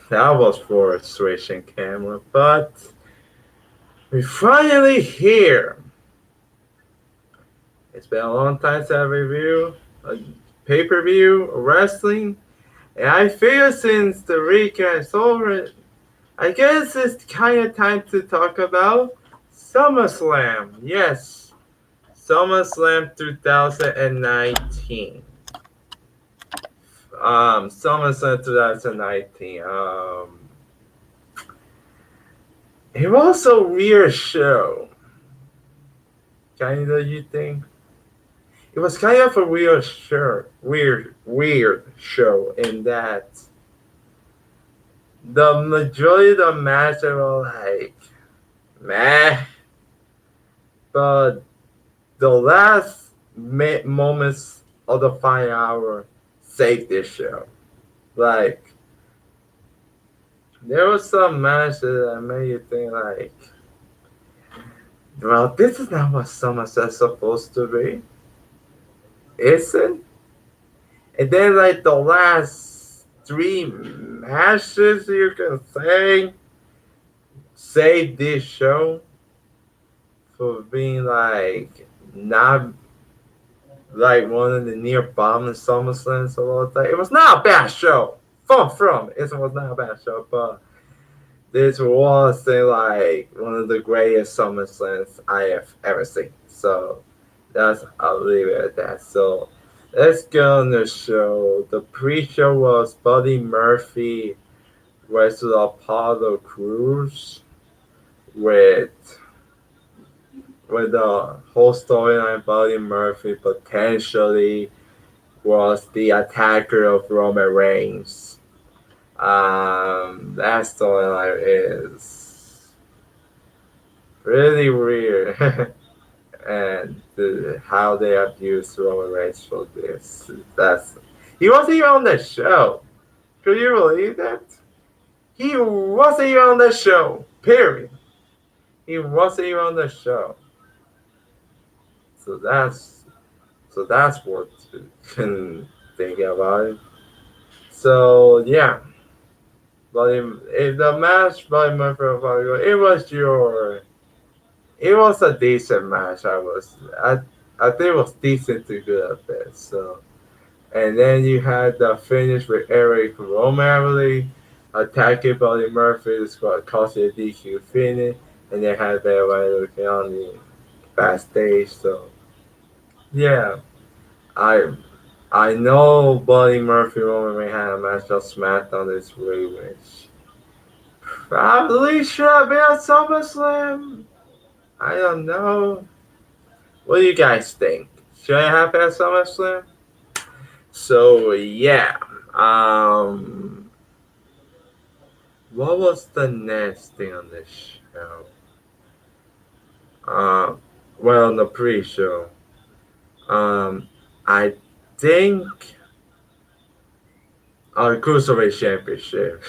That was for switching camera, but we're finally here. It's been a long time since I review a pay-per-view wrestling, and I feel since the weekend is over, I guess it's kind of time to talk about SummerSlam. Yes, SummerSlam 2019. SummerSlam 2019. It was a weird show. Kinda, you think? It was kind of a weird show. Weird show in that the majority of the matches were like meh, but the last moments of the final hour saved this show. Like there was some matches that made you think like, well, this is not what SummerSlam's supposed to be, isn't? And then like the last three matches, you can say, saved this show for being like not like one of the near bottom of SummerSlam a lot of time. It was not a bad show. Far from it was not a bad show, but this was like one of the greatest SummerSlams I have ever seen. So that's I'll leave it at that. So let's go on the show. The pre-show was Buddy Murphy versus Apollo Crews with the whole storyline. Buddy Murphy potentially was the attacker of Roman Reigns. That storyline is really weird, and how they abused Roman Reigns for this. That's he wasn't even on the show. Could you believe that? He wasn't even on the show. Period. He wasn't even on the show. So that's what you can think about it. So yeah, but if the match by Murphy, it was a decent match. I think it was decent to good at best. So and then you had the finish with Eric Roman, I believe, attacking Buddy Murphy, the squad causing a DQ finish, and they had that right looking on the backstage. So yeah, I I know Buddy Murphy Roman Reigns had a match on SmackDown this week, which probably should have been at SummerSlam. I don't know. What do you guys think? Should I have at SummerSlam? So yeah. Um what was the next thing on this show? Uh well, on the pre-show. Um I think our Cruiserweight Championship.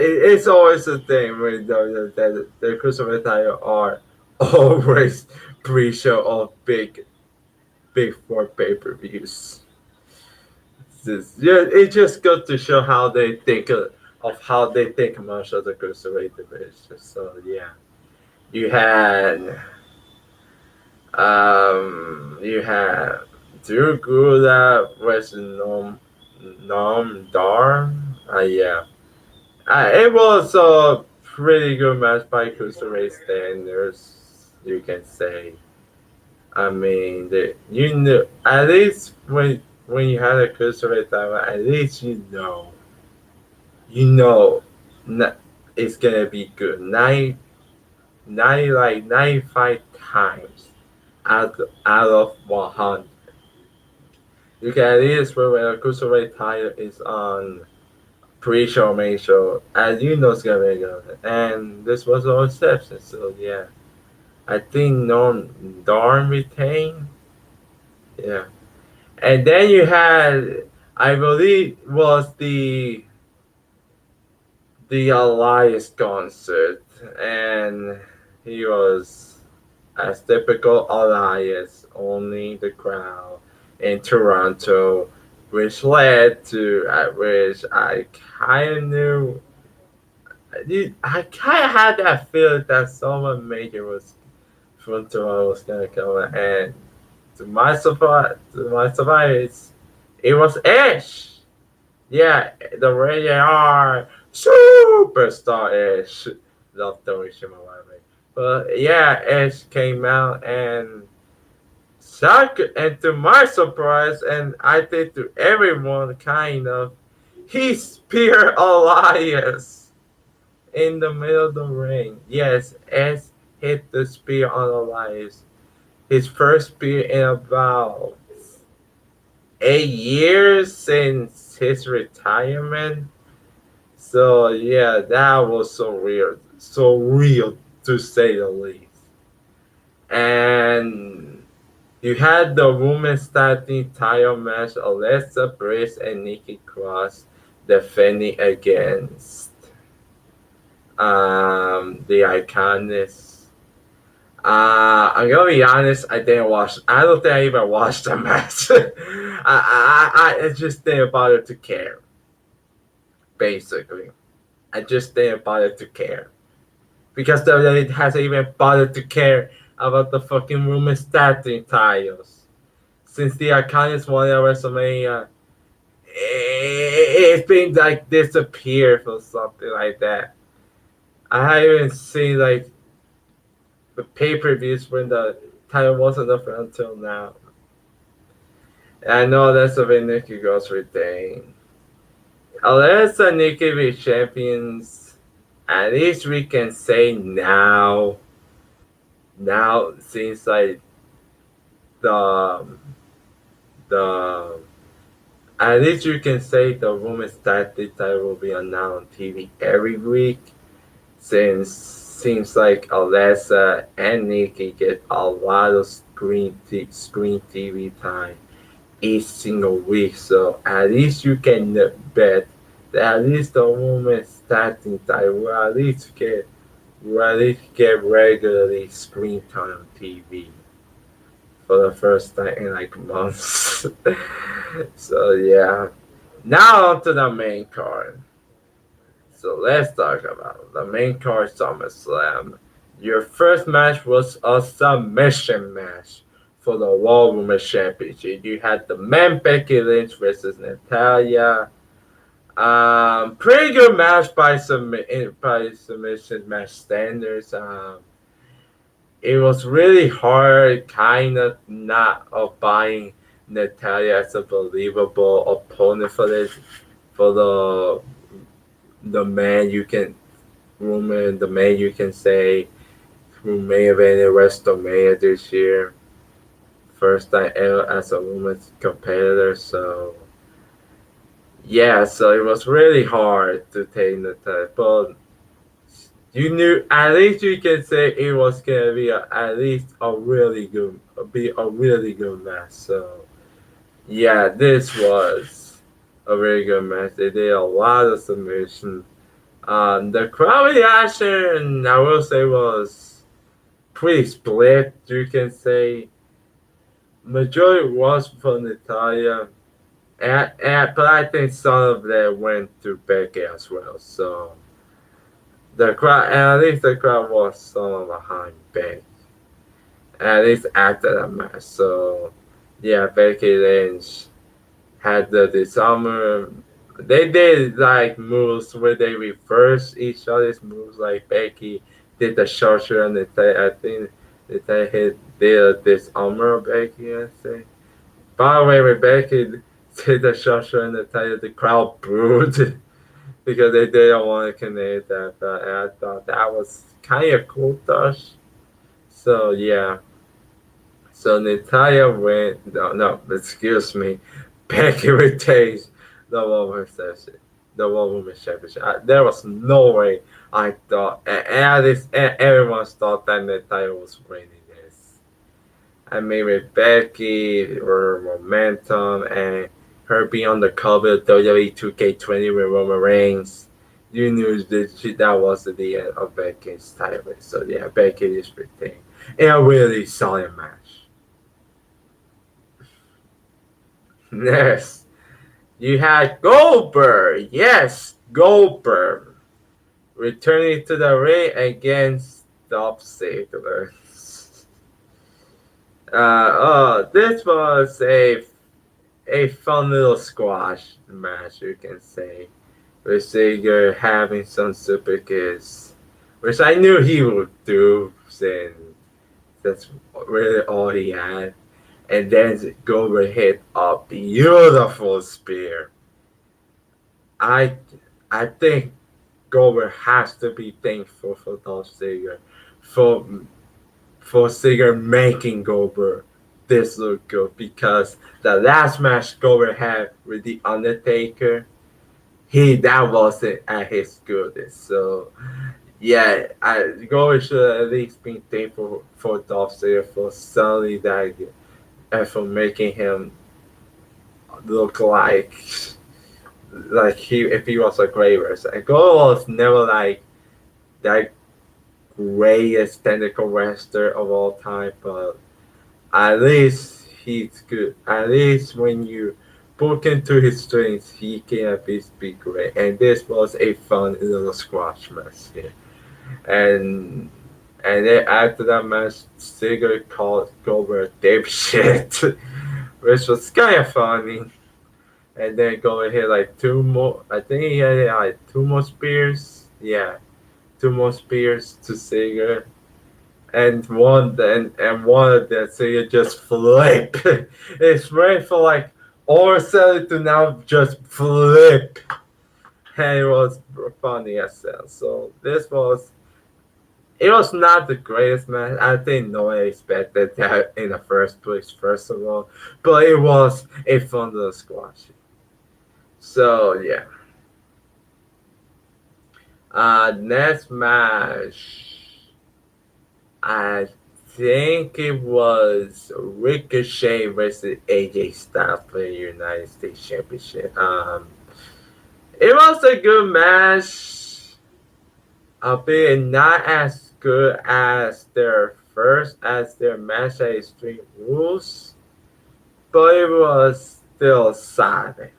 It's always a thing with the Cruiserweight title are always pre-show of big four pay-per-views. Yeah, it just goes to show how they think of how they think much of the Cruiserweight division. So yeah, you had you had Drew Gulak versus Norm Dar. Yeah, it was a pretty good match by cruiserweight standards, you can say. I mean, you know, at least when you had a cruiserweight title, at least you know, it's gonna be good. 95 times out of 100. You can at least when a cruiserweight title is on pre-show, main show, as you know, it's gonna be good. And this was no exception. So yeah, I think Norm Darn retained. Yeah, and then you had, I believe, was the Elias concert, and he was as typical Elias, only the crowd in Toronto which led to which I kind of knew. I kind of had that feeling that someone major was from Toronto was gonna come, and to my surprise, it was Ash. Yeah, the radar superstar Ash. Love the Rishima Wave. But yeah, Ash came out and shock, and to my surprise, and I think to everyone, kind of, he spear Elias in the middle of the ring. Yes, Ash hit the spear on Elias. His first spear in about 8 years since his retirement. So yeah, that was so real to say the least. And you had the women's starting title match: Alexa Bliss and Nikki Cross defending against the Iconics. I'm gonna be honest. I didn't watch. I don't think I even watched the match. I just didn't bother to care. Basically, I just didn't bother to care because WWE hasn't even bothered to care about the fucking women's starting titles since the Iconics won at WrestleMania. It's been like disappeared or something like that. I haven't seen like the pay-per-views when the title wasn't up until now. And I know that's the way Nikki goes retain. Unless Nikki be champions, at least we can say now. Now it seems like the the at least you can say the women's tag title will be announced on TV every week, since seems like Alexa and Nikki get a lot of screen TV time each single week. So at least you can bet that at least the women's tag title will at least get regularly screen time on TV for the first time in like months. So yeah. Now on to the main card. So let's talk about the main card: Summerslam. Your first match was a submission match for the Raw Women's Championship. You had the man Becky Lynch versus Natalia. Pretty good match by submission match standards. It was really hard, kind of not of buying Natalia as a believable opponent for this, for the man you can woman, the man you can say who may have been in WrestleMania this year, first time ever as a woman's competitor. So yeah, so it was really hard to take Natalia, but you knew, at least you can say it was gonna be at least a really good match. So yeah, this was a very good match. They did a lot of submission. The crowd reaction, I will say, was pretty split. You can say majority was for Natalia, but I think some of them went to Becky as well. So the crowd, at least the crowd was some behind Becky, at least after the match. So yeah, Becky Lynch had the disarmer. They did like moves where they reverse each other's moves. Like Becky did the sharpshooter, and I think they hit the disarmer Becky. I think. By the way, when Becky did the sharpshooter and the crowd booed because they didn't want to connect that. But I thought that was kind of cool touch. So yeah. So Natalia went. No, excuse me. Becky retains the women's session, the women's championship. There was no way I thought, and at least everyone thought that Natalia was winning this. I mean, with Becky, her momentum, and her being on the cover of WWE 2K20 with Roman Reigns, you knew that was the end of Becky's title. So yeah, Becky is retained in a really solid match. Yes. You had Goldberg, yes, Goldberg, returning to the ring against Dolph Ziggler. This was a fun little squash match, you can say, with Ziggler having some super kicks, which I knew he would do, since that's really all he had. And then Goldberg hit a beautiful spear. I I think Goldberg has to be thankful for Dolph Ziggler for Ziggler making Goldberg this look good, because the last match Goldberg had with the Undertaker, that wasn't at his goodest. So yeah, Goldberg should at least be thankful for Dolph Ziggler for selling that and for making him look like he if he was a great wrestler. And Goldberg was never like that greatest technical wrestler of all time, but at least he's good. At least when you book into his strengths, he can at least be great. And this was a fun little squash match here. And then after that match, Ziggler called Goldberg dipshit, which was kind of funny. And then Goldberg hit like two more. I think he had like two more spears. Yeah, two more spears to Ziggler, and one of them, so you just flip. It's ready for like all of a sudden to now just flip, and it was funny as hell. So it was not the greatest match. I think no one expected that in the first place, first of all, but it was a fun little squash. So yeah, next match. I think it was Ricochet versus AJ Styles for the United States Championship. It was a good match, albeit not as good as their match at Extreme Rules, but it was still solid.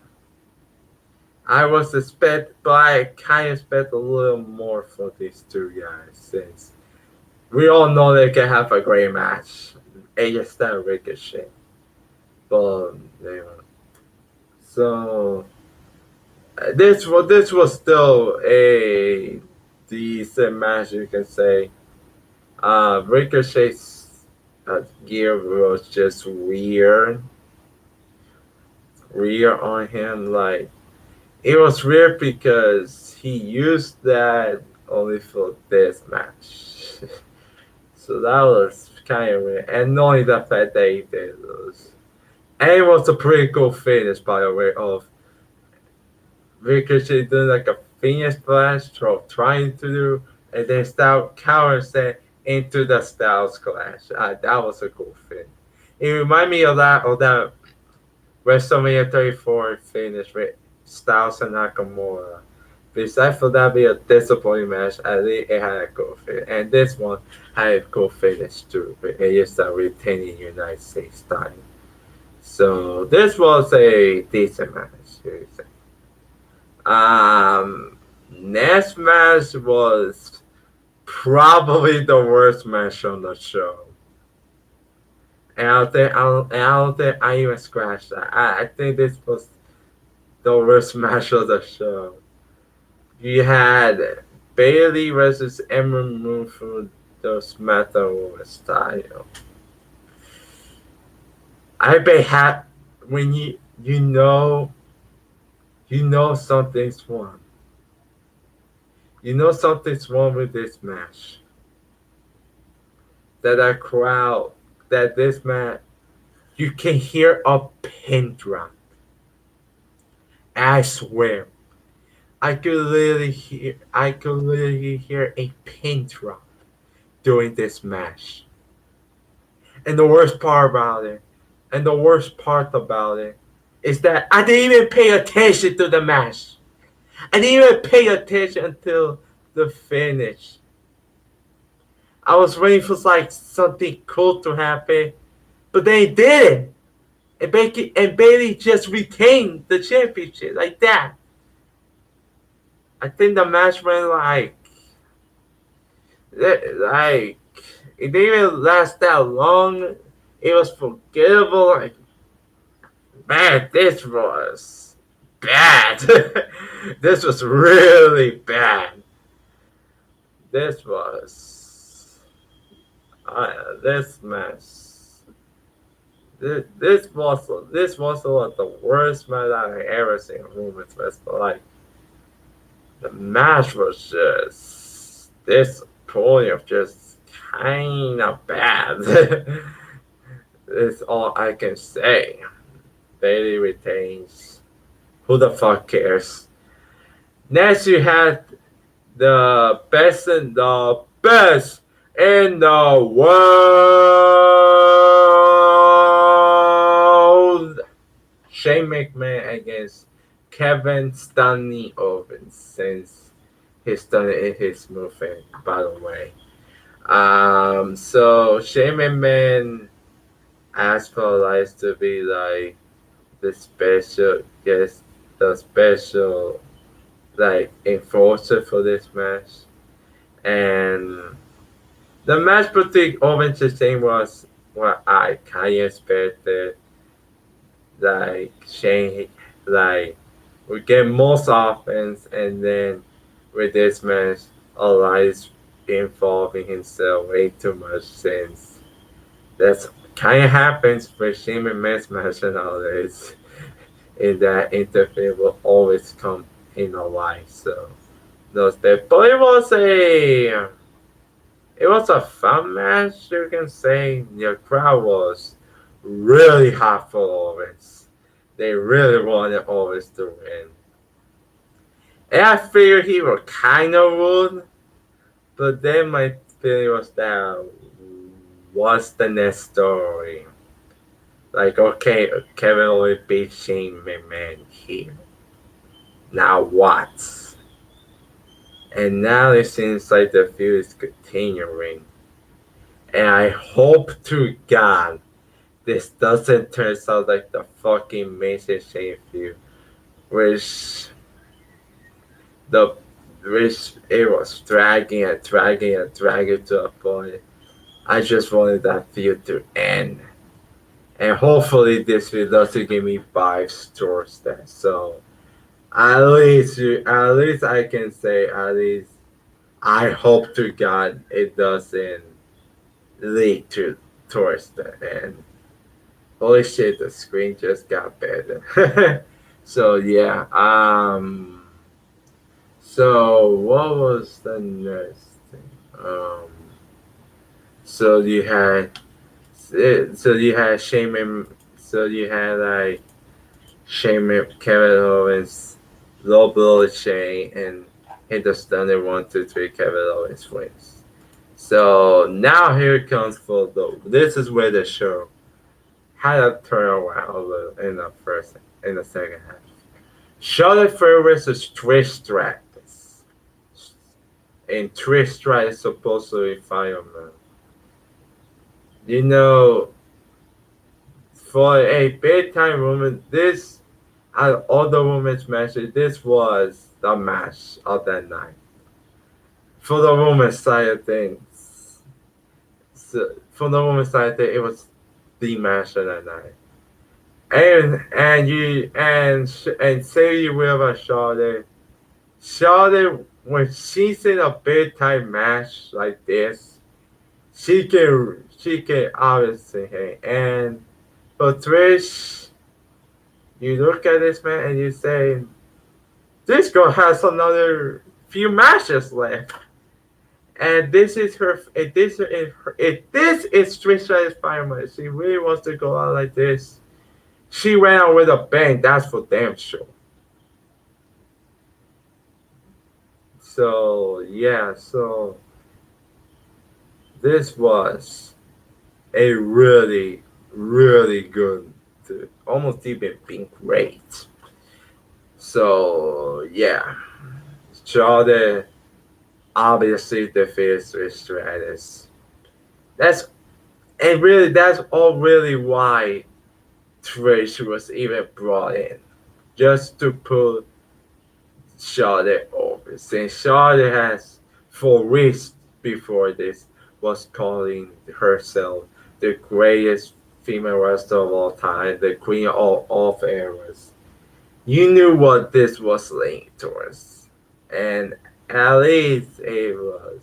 But I kind of expect a little more for these two guys, since we all know they can have a great match. AJ Styles Ricochet. But you know, so this was still a decent match, you can say. Ricochet's gear was just weird on him. Like, it was weird because he used that only for this match. So that was kind of weird. And only the fact that he did lose. And it was a pretty cool finish, by the way, of Ricochet doing like a finish splash, trying to do, and then Styles counter set into the Styles Clash. That was a cool finish. It reminded me of that WrestleMania 34 finish with Styles and Nakamura. Besides for that being a disappointing match, at least it had a cool finish. And this one had a cool finish too, with AJ Styles retaining United States title. So this was a decent match, you say. Next match was probably the worst match on the show. And I don't think I even scratched that. I think this was the worst match of the show. You had Bailey versus Ember Moon for the SmackDown Women's title. I bet when you know something's wrong. You know something's wrong with this match. That this match, you can hear a pin drop. I swear, I could literally hear a pin drop during this match. And the worst part about it is that I didn't even pay attention to the match. I didn't even pay attention until the finish. I was waiting for like something cool to happen, but they didn't. and Bailey just retained the championship like that. I think the match went like it didn't even last that long. It was forgettable. Like, man, this was bad. This was really bad. This was this match. This was one of the worst match I've ever seen in Women's Wrestling. Like the match was just disappointing, just kind of bad. That's all I can say. Bailey retains. Who the fuck cares? Next, you had the best in the world. Shane McMahon against Kevin Stanley Owens, since he's done it in his movement, by the way. So Shane McMahon asked for Elias to be like the special guest, the special like enforcer for this match, and the match between Owens and Shane was what I kind of expected. Like Shane, like we get most offense, and then with this match, Elias involving himself way too much, since that's kind of happens with Shane McMahon's match nowadays. In that interfere will always come in a lie. So those that, but it was a fun match. You can say the crowd was really hot for Owens. They really wanted Owens to win. And I figured he was kind of rude, but then my feeling was that what's the next story? Like, okay, Kevin Owens beat Shane McMahon here. Now what? And now it seems like the feud is continuing. And I hope to God this doesn't turn out like the fucking Mason Shane feud, which the which it was dragging and dragging and dragging to a point. I just wanted that feud to end. And hopefully this feud doesn't give me vibes towards that. So at least I can say at least I hope to God it doesn't lead towards the end. Holy shit, the screen just got better. So yeah, so what was the next thing? So you had Shane, so you had like Shane, Kevin Owens, low blow Shane, and hit the stunner 1, 2, 3. Kevin Owens wins. So now here it comes for this is where the show had a turnaround a little in the second half. Charlotte Flair versus Trish Stratus. And Trish Stratus is supposed to be fireman. You know, for a big time woman, this out of all the women's matches, this was the match of that night. For the women's side of things, it was the match of that night. And say you will about Charlotte. Charlotte, when she's in a big time match like this, she can obviously hang. And for Trish, you look at this man and you say, this girl has another few matches left. And this is her. If this is Trish Stratus' fireman, she really wants to go out like this. She went out with a bang. That's for damn sure. So yeah, so this was a really, really good, almost even being great. So yeah, Jordan obviously defeats Trish Stratus. That's all really why Trish was even brought in just to put Charlotte over. Since Charlotte has, for weeks before this, was calling herself the greatest female wrestler of all time, the queen of all eras. You knew what this was leaning towards. And at least it was.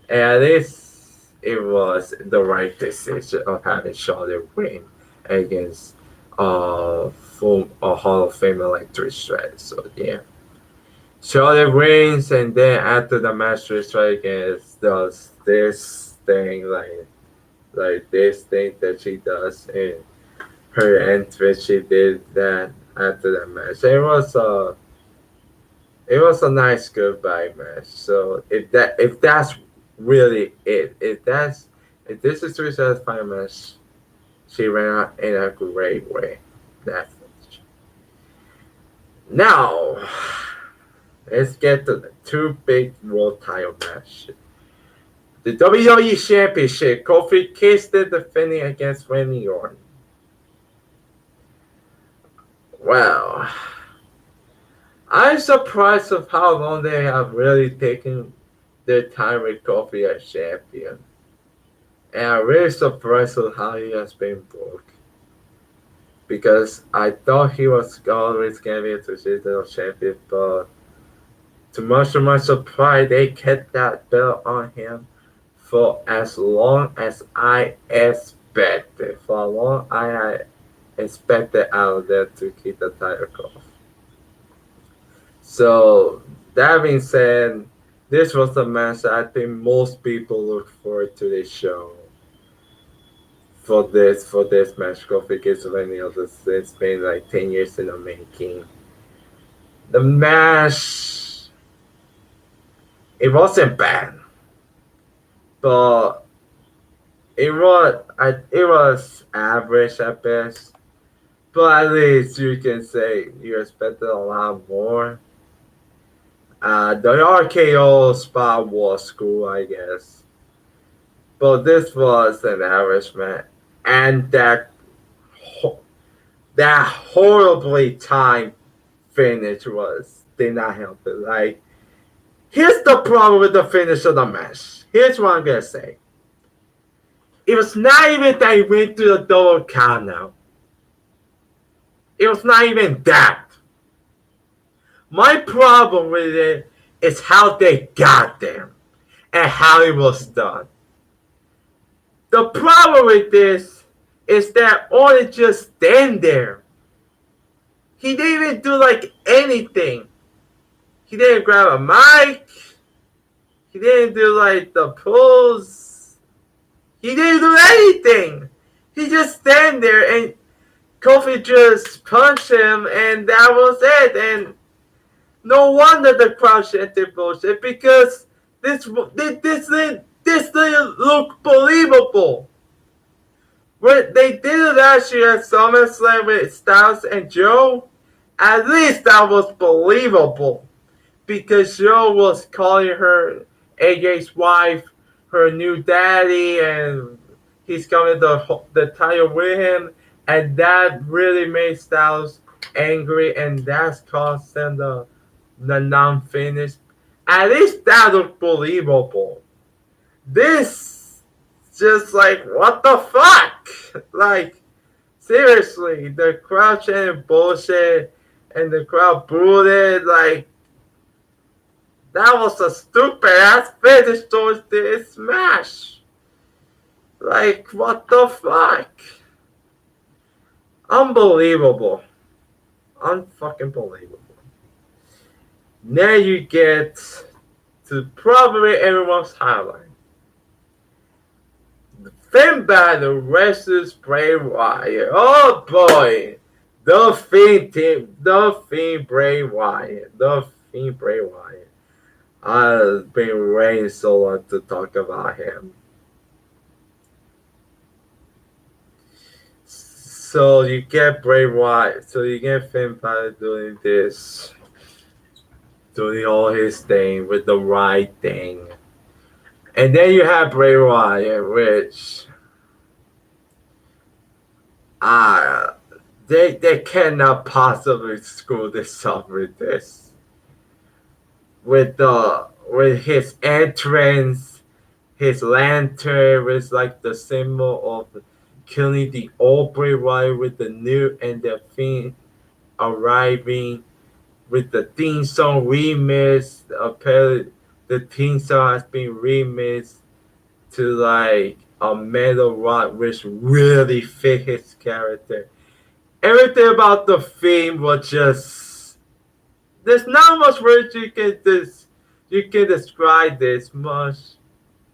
At least it was the right decision of having Charlotte win against a Hall of Famer like Trish Stratus. So yeah. Charlotte wins, and then after the match, Trish Stratus does this thing like this thing that she does in her entrance. She did that after the match. It was a nice goodbye match. So if that's really it, if this is Trish's final match, she ran out in a great way. That's it. Now let's get to the two big world title matches. The WWE Championship, Kofi Kingston defending against Randy Orton. Well, I'm surprised of how long they have really taken their time with Kofi as champion. And I'm really surprised of how he has been booked. Because I thought he was always going to be a traditional champion, but to much of my surprise, they kept that belt on him for as long as I expected. For how long I had expected out of them to keep the title off. So that being said, this was the match that I think most people look forward to this show. For this match, Kofi Kingston and the others, it's been like 10 years in the making. The match, it wasn't bad, but it was average at best. But at least you can say you expected a lot more. The RKO spot was cool, I guess. But this was an average match. And that horribly timed finish did not help it. Like, here's the problem with the finish of the match. Here's what I'm gonna say. It was not even that he went to the double count now. It was not even that. My problem with it is how they got there and how it was done. The problem with this is that Orton just stand there. He didn't even do like anything. He didn't grab a mic. He didn't do like the pulls. He didn't do anything. He just stand there and Kofi just punched him and that was it. And no wonder the crowd chanted bullshit because this didn't look believable. When they did it last year at Summerslam with Styles and Joe, at least that was believable. Because Joe was calling her AJ's wife her new daddy and he's coming the title with him. And that really made Styles angry and that's caused them the non-finish. At least that looked believable. This just like what the fuck? Like seriously, the crowd chanted bullshit and the crowd booed it. Like that was a stupid ass finish towards this match. Like what the fuck? Unbelievable. Unfucking believable. Now you get to probably everyone's highlight. The Finn battle versus Bray Wyatt. Oh boy! The Fiend team. The Fiend Bray Wyatt. The Fiend Bray Wyatt. I've been waiting so long to talk about him. So you get Bray Wyatt. So you get Finn Balor doing this. Doing all his thing with the right thing. And then you have Bray Wyatt, which they cannot possibly screw this up with this. With his entrance, his lantern was like the symbol of killing the old Bray Wyatt with the new and the Fiend arriving with the theme song remix. Apparently, the theme song has been remixed to like a metal rock, which really fit his character. Everything about the theme was just. There's not much words you can describe this much.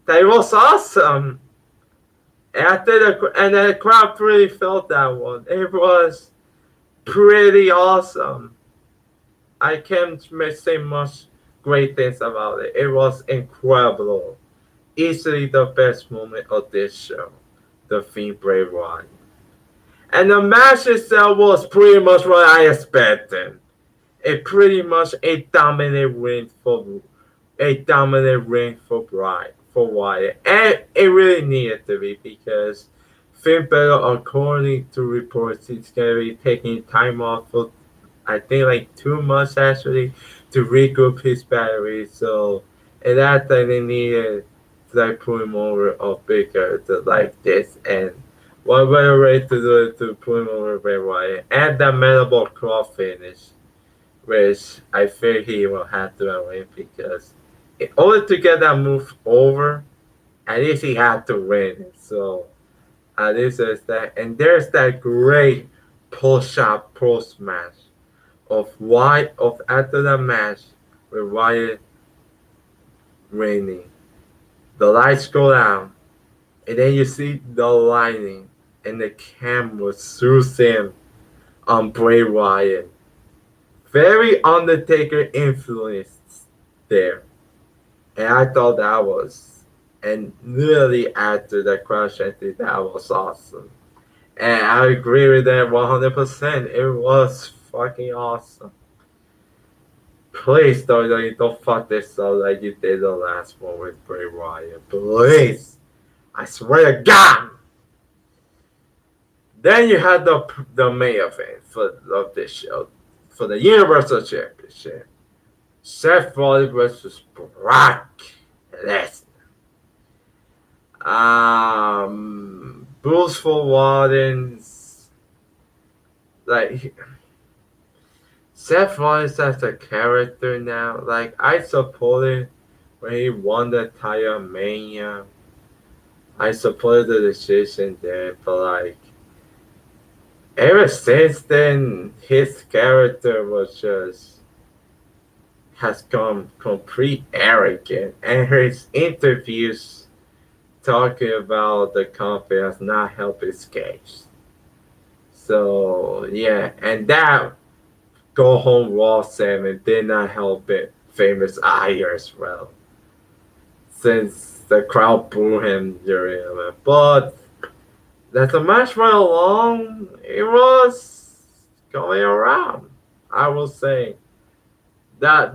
That was awesome. And the crowd really felt that one. It was pretty awesome. I can't say much great things about it. It was incredible. Easily the best moment of this show. The Fiend Brave One. And the match itself was pretty much what I expected. It pretty much a dominant win for Wyatt. And it really needed to be because Finn Balor, according to reports, he's gonna be taking time off for I think like 2 months actually to regroup his battery. So at that time they needed to like put him over a bigger to like this, and what better way to do it to put him over Bray Wyatt and the Metal Claw finish, which I fear he will have to win because in order to get that move over, at least he had to win. So at least there's that, and there's that great post-shot post-match of after the match with Wyatt winning. The lights go down, and then you see the lightning, and the camera zooms in on Bray Wyatt. Very Undertaker influence there, and I thought that was, and literally after the crash, I think that was awesome. And I agree with that 100%. It was fucking awesome. Please don't fuck this up like you did the last one with Bray Wyatt. Please. I swear to God. Then you had the main event of this show for the Universal Championship. Seth Rollins versus Brock Lesnar. Bruce for Wardens. Like Seth Rollins as a character now, like I supported when he won the entire Mania. I supported the decision there, but like ever since then, his character was just has come complete arrogant, and his interviews talking about the company has not helped his case. So yeah, and that Go Home Raw segment did not help it famous Ire as well, since the crowd booed him during it. But as the match went along, it was going around. I will say that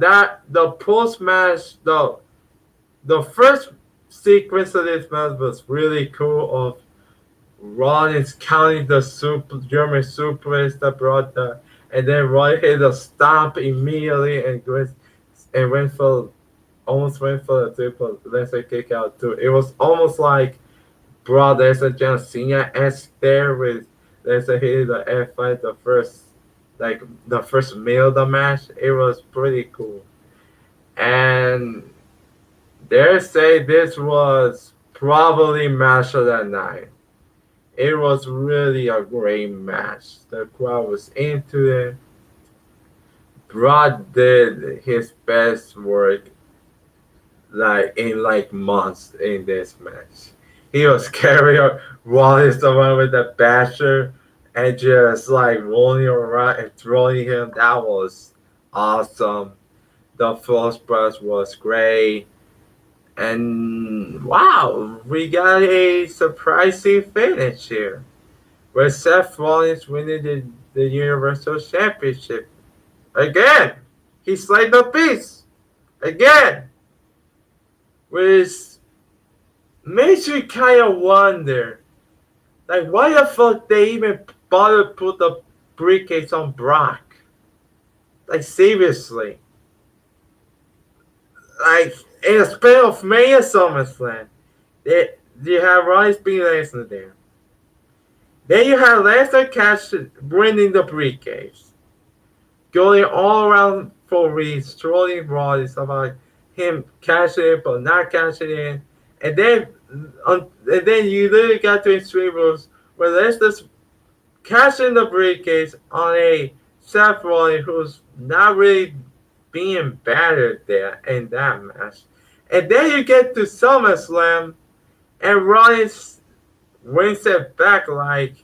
the post match, the first sequence of this match was really cool. Of Rollins counting the German suplex that brought the, and then Roy hit a stomp immediately and went for almost went for the triple Lesnar kick out too. It was almost like Brock Lesnar John Cena esque there with Lesnar hitting the F5 the first meal of the match. It was pretty cool. And dare say this was probably match of the night. It was really a great match. The crowd was into it. Brock did his best work like months in this match. He was carrying Wallace around with the basher and just like rolling around and throwing him. That was awesome. The first brush was great. And wow, we got a surprising finish here. Where Seth Rollins winning the Universal Championship. Again! He slayed the beast! Again! Which makes you kind of wonder, like, why the fuck they even bother put briefcase on Brock. Like, seriously. Like, in a span of May and SummerSlam, you have Rollins being Lesnar there. Then you have Lesnar cash winning the briefcase. Going all around for weeks, trolling Rollins about him cashing in but not cashing in. And then you literally got to Extreme Rules where Lesnar's cashing the briefcase on a Seth Rollins who's not really being battered there in that match. And then you get to SummerSlam and Rollins wins it back like,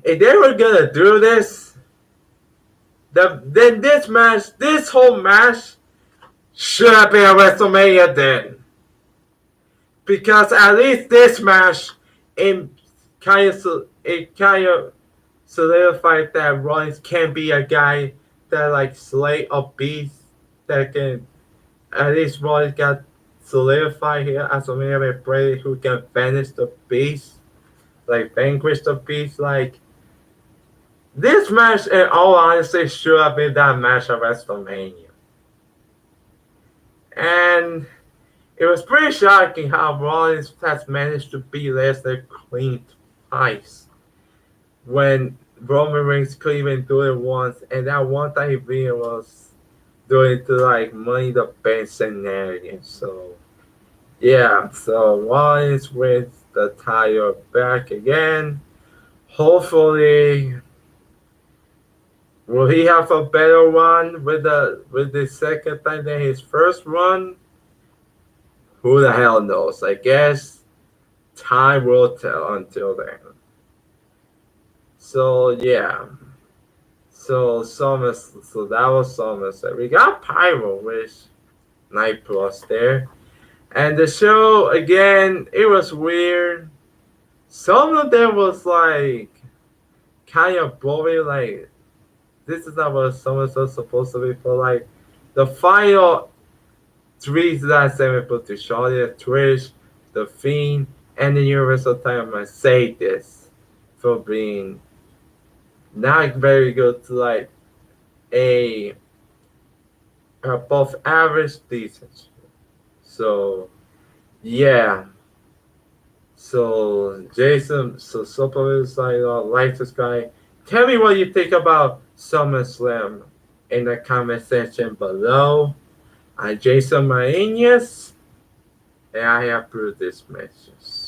if they were gonna do this, then this whole match should have been a WrestleMania then. Because at least this match, it kind of solidified that Rollins can be a guy that like slay a beast that can, at least Rollins got solidified here as a man with Brady who can finish the beast, like vanquish the beast. Like, this match, in all honesty, should have been that match at WrestleMania. And it was pretty shocking how Rollins has managed to beat Lesnar clean twice. When Roman Reigns couldn't even do it once, and that one time he beat him was doing it to like Money the Bank scenario. So yeah, so Rollins wins the title back again. Hopefully, will he have a better run with the second time than his first run? Who the hell knows? I guess time will tell until then. So yeah. So that was Summerslam. We got Pyro, which Night Plus there. And the show again, it was weird. Some of them was like kind of boring, like this is not what SummerSlam's supposed to be for. Like the final three that segment to Charlotte, Trish, the Fiend, and the Universal title Mercedes for being not very good to like a above average decent. So yeah. So Jason, so Super like this guy. Tell me what you think about SummerSlam in the comment section below. I'm Jason Marinas, and I approve this message.